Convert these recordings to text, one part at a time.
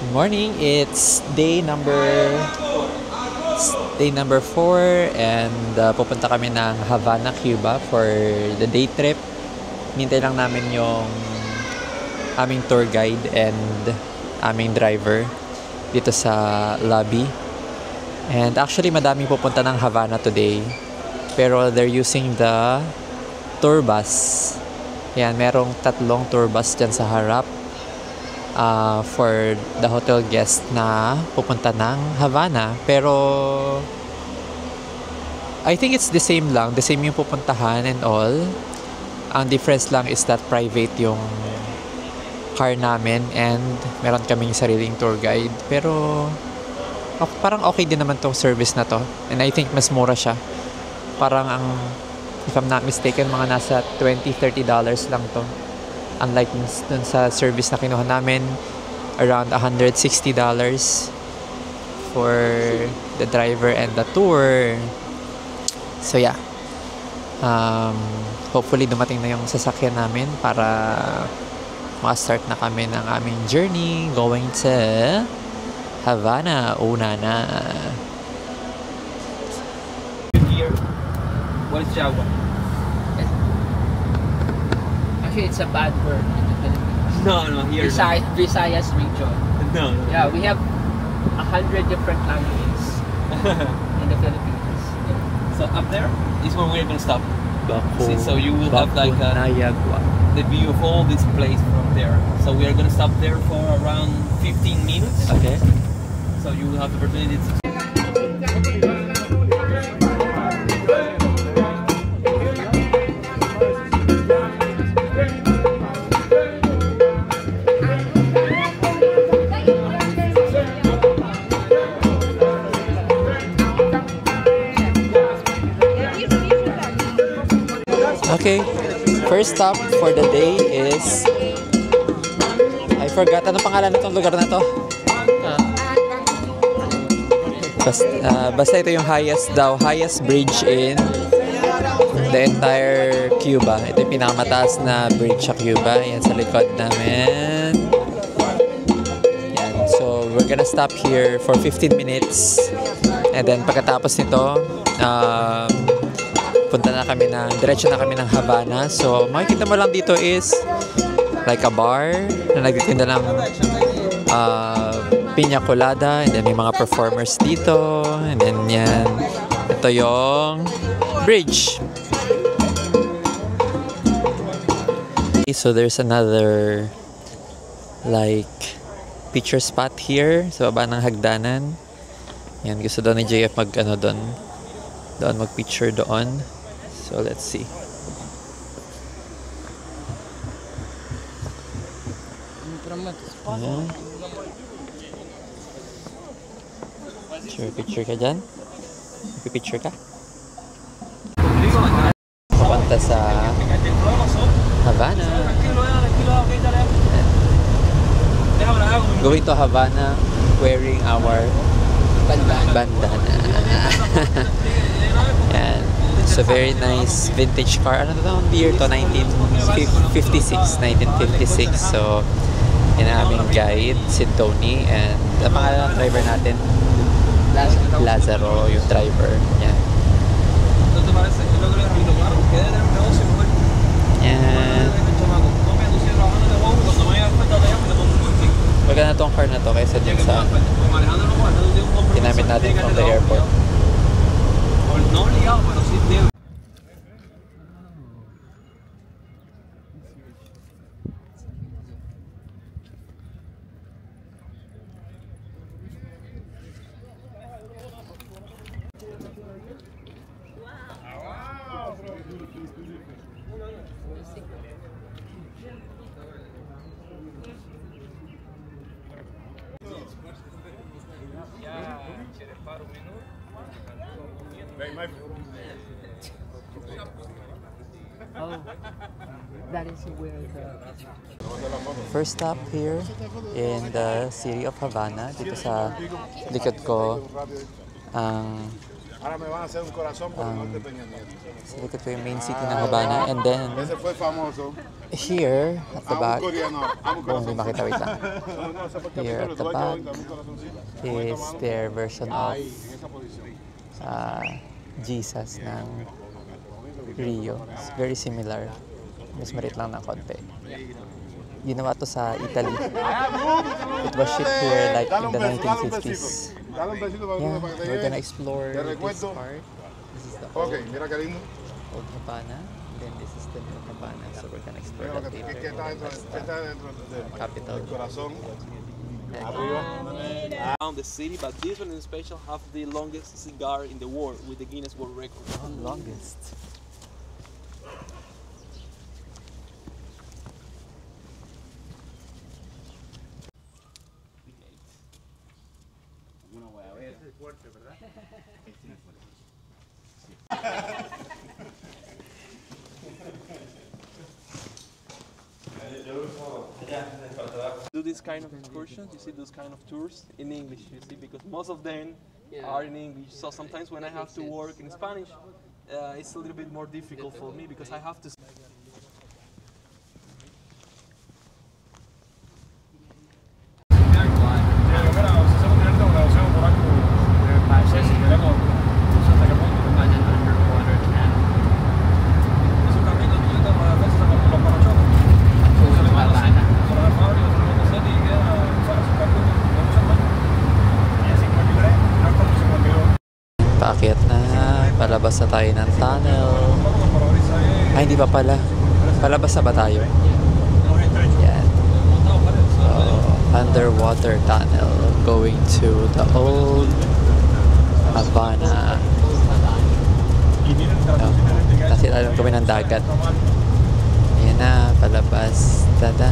Good morning. It's day number 4 and pupunta kami ng Havana, Cuba for the day trip. Hintay lang namin yung aming tour guide and aming driver dito sa lobby. And actually madaming pupunta ng Havana today. Pero they're using the tour bus. Yan, merong 3 tour bus dyan sa harap. For the hotel guest na pupunta ng Havana. Pero I think it's the same yung pupuntahan and all. Ang difference lang is that private yung car namin and meron kaming sariling tour guide. Pero parang okay din naman tong service na to, and I think mas mura siya. Parang if I'm not mistaken, mga nasa $20-30 lang to. Unlike dun sa service na kinuha namin, around $160 for the driver and the tour. So yeah, hopefully dumating na yung sasakyan namin para makastart na kami ng aming journey going to Havana. Una na. Here, what is Jaguar? Actually, it's a bad word in the Philippines. No, here. Visayas region. No. Yeah, we have 100 different languages in the Philippines. So up there is where we're gonna stop. See, so you will have like the view of all this place from there. So we are gonna stop there for around 15 minutes. Okay. So you will have the opportunity to. Okay, first stop for the day is, I forgot, ano pangalan nitong lugar na to? Basta ito yung highest bridge in the entire Cuba. Ito yung pinakamataas na bridge sa Cuba. Yan sa likod namin. Yan, so we're gonna stop here for 15 minutes, and then pagkatapos nito, diretso na kami ng Havana. So makikita mo lang dito is like a bar na nagtitinda ng piña colada, and then may mga performers dito, and then yan, ito yung bridge. Okay, so there's another like picture spot here sa baba ng hagdanan. Yan, gusto daw ni JF doon mag-picture doon. So let's see. Ayan. Picture ka dyan? Picture ka? Papunta sa Havana. Going to Havana wearing our bandana. Yan. It's a very nice vintage car. Ano na ang year to? 1956. So, yan ang aming guide, si Tony. And ang pangalan ng driver natin? Lazaro, yung driver. Yan. Yan. Maganda tong car na to kaysa dyan sa ginamit natin from the airport. Oh, that is where First stop here in the city of Havana. Dito sa likod ko ang Ahora me van a hacer un corazón por el norte de Peña Nieto. Look at yung main city ng Havana. And then, Ese fue famoso. here, at the back, Coreano. kung hindi makita, wait lang. No, ese fue Here at the back dame un corazoncito. is their version of Ahí, en esa posición. Jesus ng Rio. It's very similar. Mas marit lang ng konti. Ginawa to sa Italy. It was shipped here like in the 1950s. Dale un besito para Yeah, que te we're gonna llegue. explore Te this recuerdo. part. This is the Ok, mira qué lindo. old Havana. And then this is the new Havana. So we're gonna explore Mira lo that que later. está dentro, That's ¿qué está dentro del capital. corazón. Around the city, but this one in special have the longest cigar in the world with the Guinness World Record. Longest. Do this kind of excursions, you see those kind of tours in English, you see, because most of them are in English. So sometimes when I have to work in Spanish, it's a little bit more difficult for me because I have to. Paakyat na. Palabas na tayo ng tunnel. Ay, hindi pa pala. Palabas na ba tayo? Yan. Underwater tunnel going to the old Havana. Kasi alam kami ng dagat. Ayan na, palabas. Tada!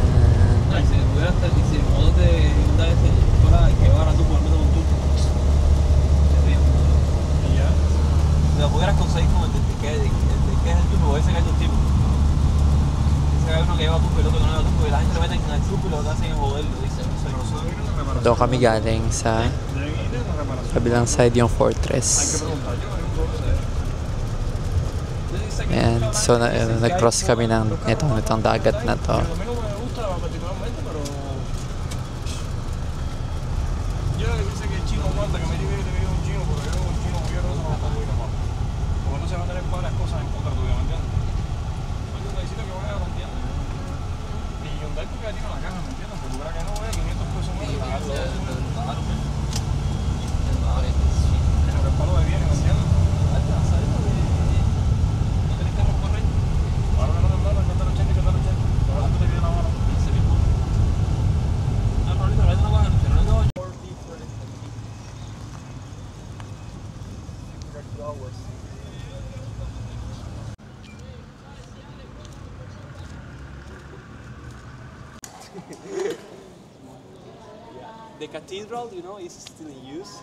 Si lo pudieras conseguir con el de Piqué, el Piqué es el tubo, ese que es el tipo. Ese es uno que lleva tu piloto, que no lleva tu piloto, y la gente lo meten en el tubo y lo que hacen es joderlo, dice. Doon kami galing sa kabilang side yung fortress. Ayan, so nag-cross kami ng itong dagat na to. The cathedral, you know, is still in use.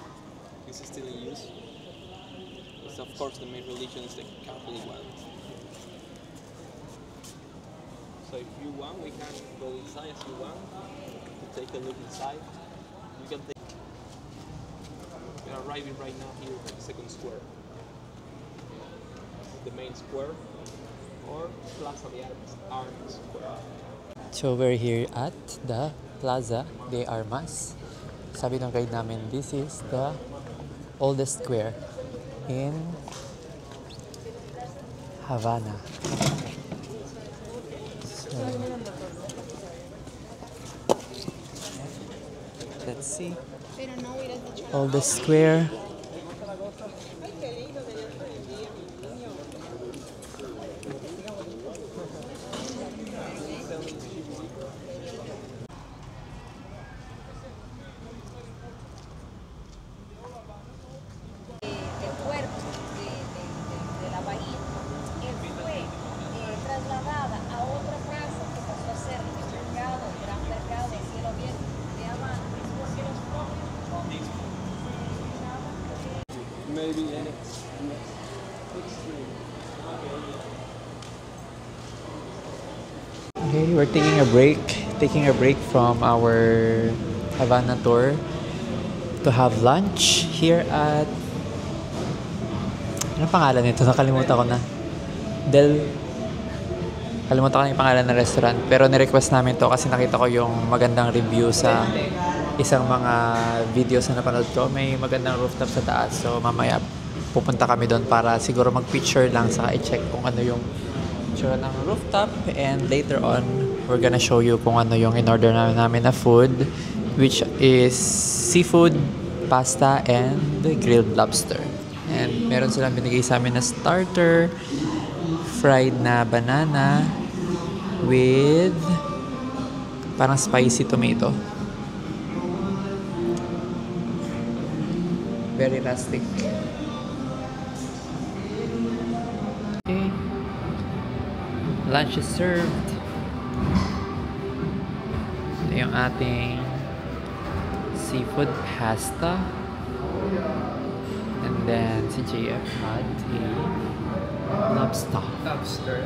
It's still in use. So of course the main religion is the Catholic one. So if you want, we can go inside as you want to take a look inside. You can take. We are arriving right now here at the second square, the main square, or Plaza de Armas Square. So we're here at the Plaza de Armas. Sabi ng guide namin, this is the oldest square in Havana. So, let's see. Oldest square. Trasladada a otra plaza que pasó a ser el mercado, el gran mercado de cielo abierto de Habana, porque los propios Maybe Okay, we're taking a break from our Havana tour to have lunch here at Ano pangalan nito? Nakalimutan ko na. Kalimutan ko na yung pangalan ng restaurant. Pero nirequest namin to kasi nakita ko yung magandang review sa isang mga videos na napanood ko. May magandang rooftop sa taas. So mamaya pupunta kami doon para siguro mag-picture lang saka i-check kung ano yung itsura ng rooftop. And later on, we're gonna show you kung ano yung in-order namin na food, which is seafood, pasta, and grilled lobster. And meron silang binigay sa amin na starter, fried na banana with parang spicy tomato. Very rustic. Okay. Lunch is served. Ito yung ating seafood pasta. And then si JF had a lobster. Lobster.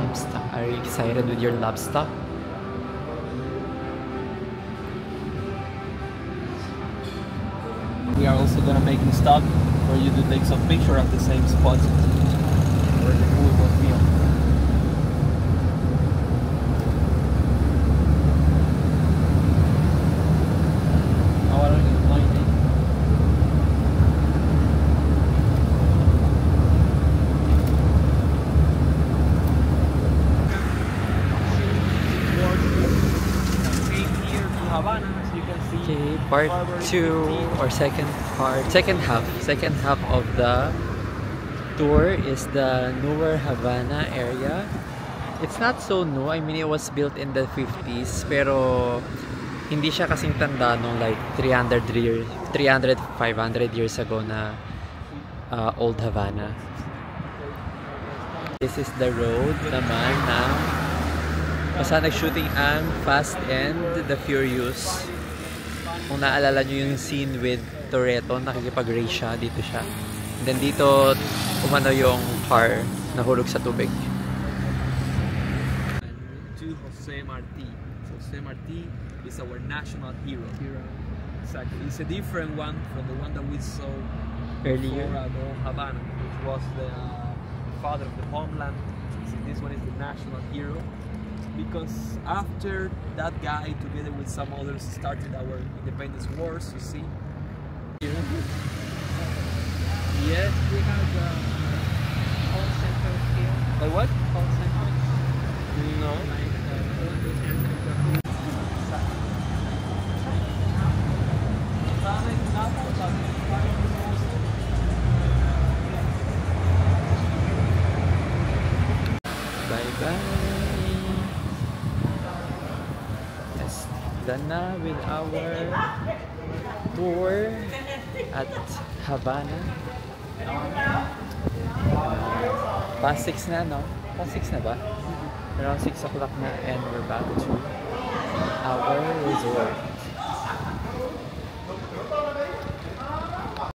Lobster. Are you excited with your lobster? We are also gonna make a stop for you to take some picture at the same spot where the movie was filmed. How are you finding? Came here to Havana, as you can see. Okay, part 2 or second half of the tour is the newer Havana area. It's not so new. I mean, it was built in the 50s, pero hindi siya kasing tanda nung like 500 years ago na old Havana. This is the road naman na basta nag-shooting ang Fast and the Furious. Kung naalala nyo yung scene with Toretto, nakikipag-race siya, dito siya. And then dito, umano yung car, nahulog sa tubig. To Jose Marti. So Jose Marti is our national hero. Exactly. It's a different one from the one that we saw Earlier. before at Havana, which was the father of the homeland. So this one is the national hero. Because after that guy, together with some others, started our independence wars, you see. Yes, we have call centers here. Like what? Call centers. No. Like all the answers the food. Bye-bye! Yes, done na with our tour at Havana. Past 6 na, no? Past 6 na ba? Around 6 o'clock na and we're back to our resort.